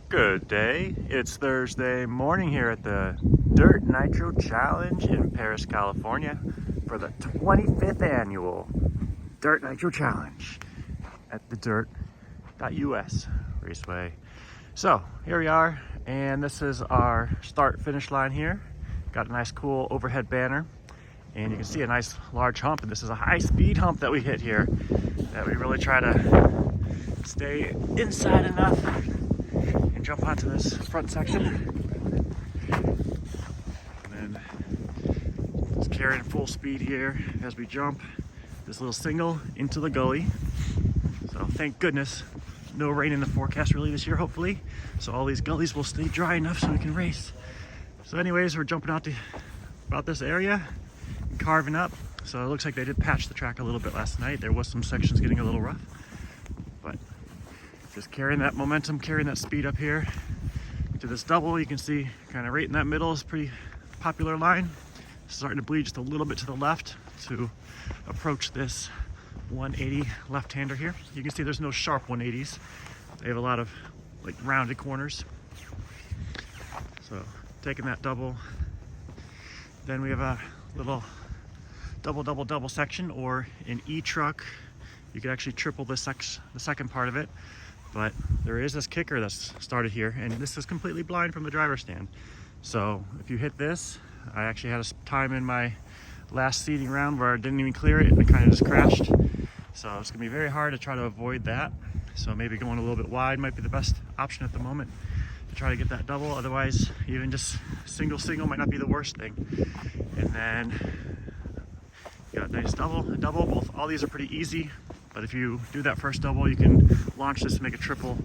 Good day. It's Thursday morning here at the Dirt Nitro Challenge in Perris, California for the 25th annual Dirt Nitro Challenge at the dirt.us raceway. So here we are, and this is our start finish line here. Got a nice cool overhead banner, and you can see a nice large hump, and this is a high speed hump that we hit here that we really try to stay inside enough and jump onto this front section. And then just carrying full speed here as we jump this little single into the gully. So thank goodness, no rain in the forecast really this year, hopefully. So all these gullies will stay dry enough so we can race. So anyways, we're jumping out to about this area and carving up. So it looks like they did patch the track a little bit last night. There was some sections getting a little rough, but just carrying that momentum, carrying that speed up here to this double. You can see kind of right in that middle is a pretty popular line. Starting to bleed just a little bit to the left to approach this 180 left-hander here. You can see there's no sharp 180s. They have a lot of like rounded corners. So taking that double. Then we have a little double section, or an E-truck. You could actually triple the second part of it. But there is this kicker that's started here, and this is completely blind from the driver's stand. So if you hit this, I actually had a time in my last seeding round where I didn't even clear it and it kind of just crashed. So it's gonna be very hard to try to avoid that. So maybe going a little bit wide might be the best option at the moment to try to get that double. Otherwise, even just single might not be the worst thing. And then you got a nice double, both. All these are pretty easy. But if you do that first double, you can launch this to make a triple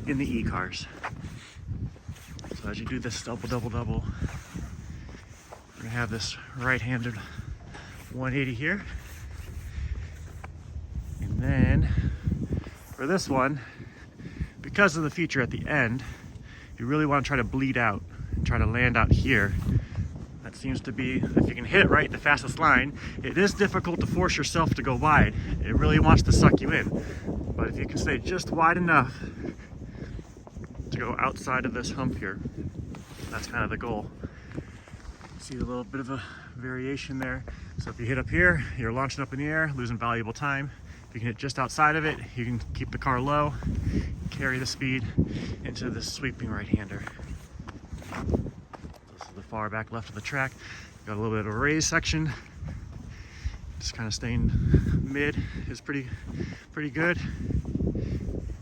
in the E-cars. So as you do this double, we're gonna have this right-handed 180 here. And then for this one, because of the feature at the end, you really wanna try to bleed out and try to land out here. That seems to be, if you can hit it right, the fastest line. It is difficult to force yourself to go wide. It really wants to suck you in. But if you can stay just wide enough to go outside of this hump here, that's kind of the goal. See a little bit of a variation there. So if you hit up here, you're launching up in the air, losing valuable time. If you can hit just outside of it, you can keep the car low, carry the speed into the sweeping right-hander. The far back left of the track. Got a little bit of a raised section. Just kind of staying mid is pretty good.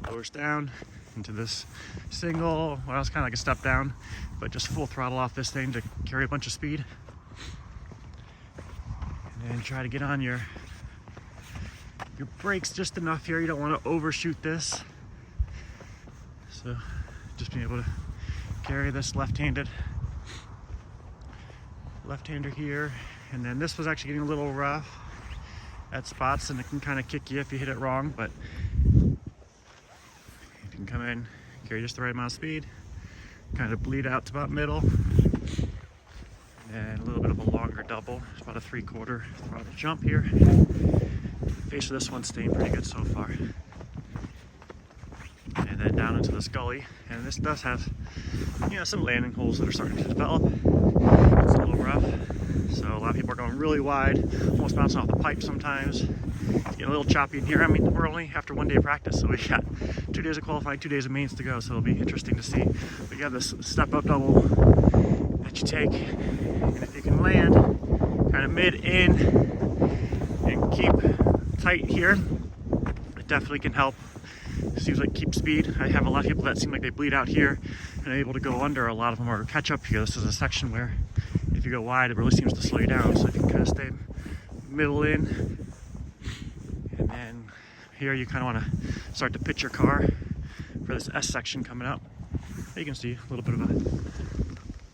Lowers down into this single. Well, it's kind of like a step down, but just full throttle off this thing to carry a bunch of speed. And then try to get on your brakes just enough here. You don't want to overshoot this. So just being able to carry this left-hander here. And then this was actually getting a little rough at spots, and it can kind of kick you if you hit it wrong, but you can come in, carry just the right amount of speed, kind of bleed out to about middle, and a little bit of a longer double. It's about a 3/4 throttle jump here. Face of this one's staying pretty good so far. And then down into this gully, and this does have, some landing holes that are starting to develop. It's a little rough, so a lot of people are going really wide, almost bouncing off the pipe sometimes. It's getting a little choppy in here. I mean, we're only after 1 day of practice, so we got 2 days of qualifying, 2 days of mains to go, so it'll be interesting to see. We got this step-up double that you take, and if you can land kind of mid-in and keep tight here, it definitely can help. Seems like keep speed. I have a lot of people that seem like they bleed out here and are able to go under. A lot of them are catch up here. This is a section where if you go wide, it really seems to slow you down. So if you can kind of stay middle in, and then here you kind of want to start to pitch your car for this S section coming up. You can see a little bit of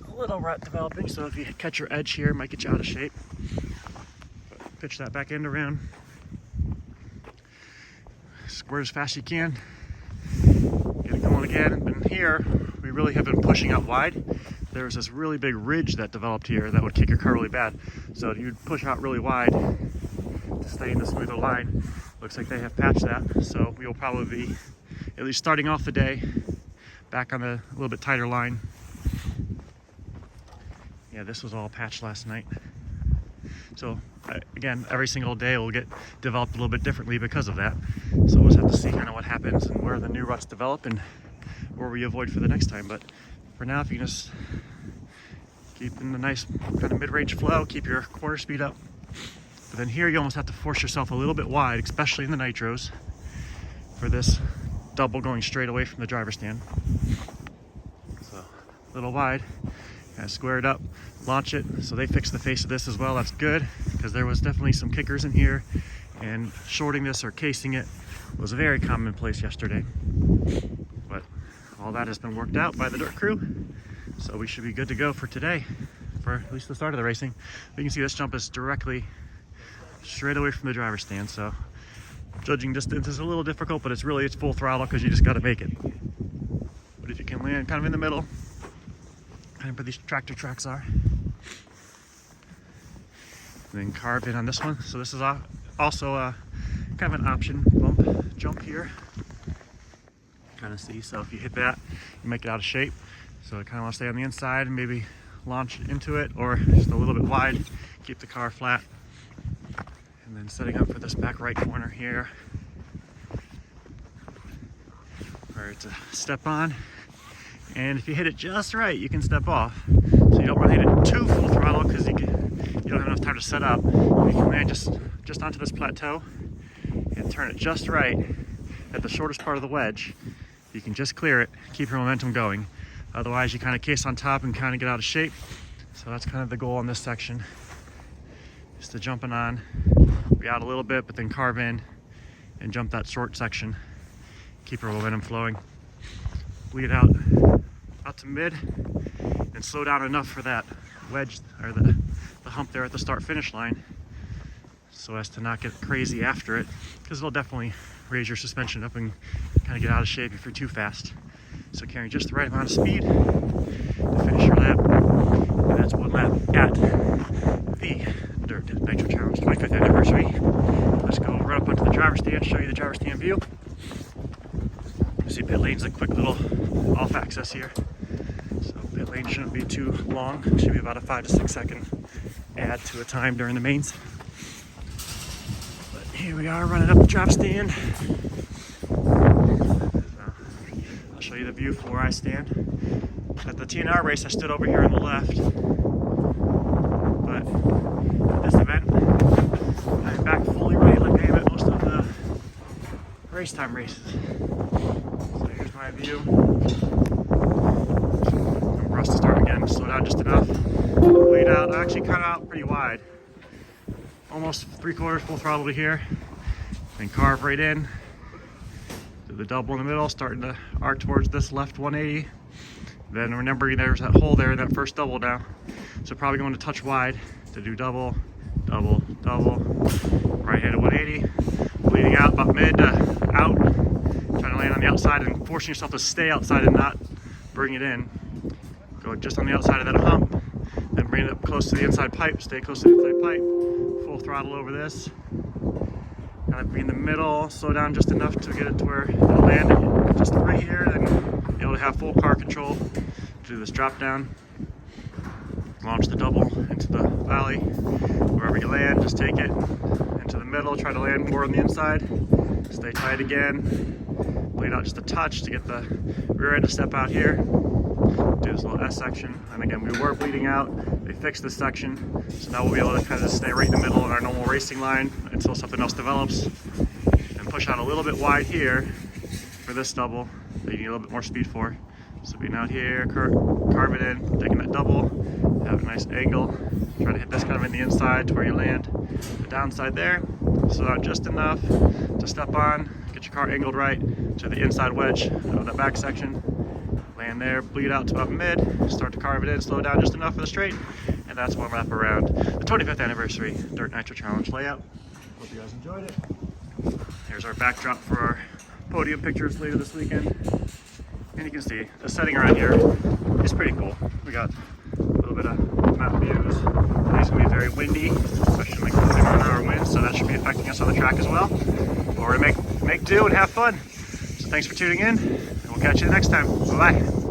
a little rut developing. So if you catch your edge here, it might get you out of shape. But pitch that back end around. Squirt as fast as you can. Get it going again. And here, we really have been pushing out wide. There was this really big ridge that developed here that would kick your car really bad. So you'd push out really wide to stay in the smoother line. Looks like they have patched that. So we will probably be at least starting off the day back on the little bit tighter line. Yeah, this was all patched last night. So again, every single day will get developed a little bit differently because of that. So we'll just have to see kind of what happens and where the new ruts develop and where we avoid for the next time. But for now, if you can just keep in the nice kind of mid-range flow, keep your corner speed up. But then here you almost have to force yourself a little bit wide, especially in the nitros, for this double going straight away from the driver's stand. So a little wide, kind of square it up, launch it. So they fixed the face of this as well. That's good, because there was definitely some kickers in here, and shorting this or casing it was a very commonplace yesterday. But all that has been worked out by the dirt crew, so we should be good to go for today, for at least the start of the racing. You can see this jump is directly straight away from the driver's stand, so judging distance is a little difficult, but it's full throttle because you just got to make it. But if you can land kind of in the middle, kind of where these tractor tracks are, and then carve in on this one. So this is also a kind of an option bump jump here. Kind of see, so if you hit that, you make it out of shape. So I kind of want to stay on the inside and maybe launch into it, or just a little bit wide, keep the car flat. And then setting up for this back right corner here, where it's a step on. And if you hit it just right, you can step off. So you don't want to hit it too full throttle, because you don't have enough time to set up. You can land just onto this plateau and turn it just right at the shortest part of the wedge. You can just clear it, keep your momentum going. Otherwise, you kind of case on top and kind of get out of shape. So that's kind of the goal on this section, is to jumping on, be out a little bit, but then carve in and jump that short section. Keep your momentum flowing. Bleed out to mid, and slow down enough for that wedge, or the hump there at the start-finish line, so as to not get crazy after it, because it'll definitely raise your suspension up and kind of get out of shape if you're too fast. So carrying just the right amount of speed to finish your lap. And that's one lap at the Dirt Nitro Challenge 25th anniversary. Let's go right up onto the driver's stand, show you the driver's stand view. You see pit lane's a quick little off access here. So pit lane shouldn't be too long. It should be about a 5 to 6 second add to a time during the mains. But here we are running up the drop stand. I'll show you the view from where I stand. At the TNR race, I stood over here on the left. But at this event, I'm back fully right like I am at most of the race time races. So here's my view. And for us to start again, slow down just enough. Bleed out, actually cut out pretty wide. Almost 3/4 full throttle to here. Then carve right in. Do the double in the middle, starting to arc towards this left 180. Then remembering there's that hole there, that first double down. So probably going to touch wide to do double, double, double. Right-handed 180. Bleeding out about mid to out. Trying to land on the outside and forcing yourself to stay outside and not bring it in. Go just on the outside of that hump. Then bring it up close to the inside pipe. Stay close to the inside pipe. Full throttle over this. Kind of be in the middle. Slow down just enough to get it to where it'll land just right here. Then be able to have full car control. Do this drop down. Launch the double into the valley. Wherever you land, just take it into the middle. Try to land more on the inside. Stay tight again. Bleed out just a touch to get the rear end to step out here. Do this little S section. And again, we were bleeding out. They fixed this section. So now we'll be able to kind of stay right in the middle in our normal racing line until something else develops. And push out a little bit wide here for this double that you need a little bit more speed for. So being out here, carve it in, taking that double, have a nice angle. Try to hit this kind of in the inside to where you land. The downside there, slow down just enough to step on, get your car angled right to the inside wedge of that back section. Land there, bleed out to about mid, start to carve it in, slow down just enough for the straight, and that's one lap around the 25th anniversary Dirt Nitro Challenge layout. Hope you guys enjoyed it. Here's our backdrop for our podium pictures later this weekend. And you can see the setting around here is pretty cool. We got a little bit of mountain views. Today's gonna be very windy, especially like 40-mile-an-hour winds, so that should be affecting us on the track as well. But we're gonna make do and have fun. So thanks for tuning in. we'll catch you next time. Bye-bye.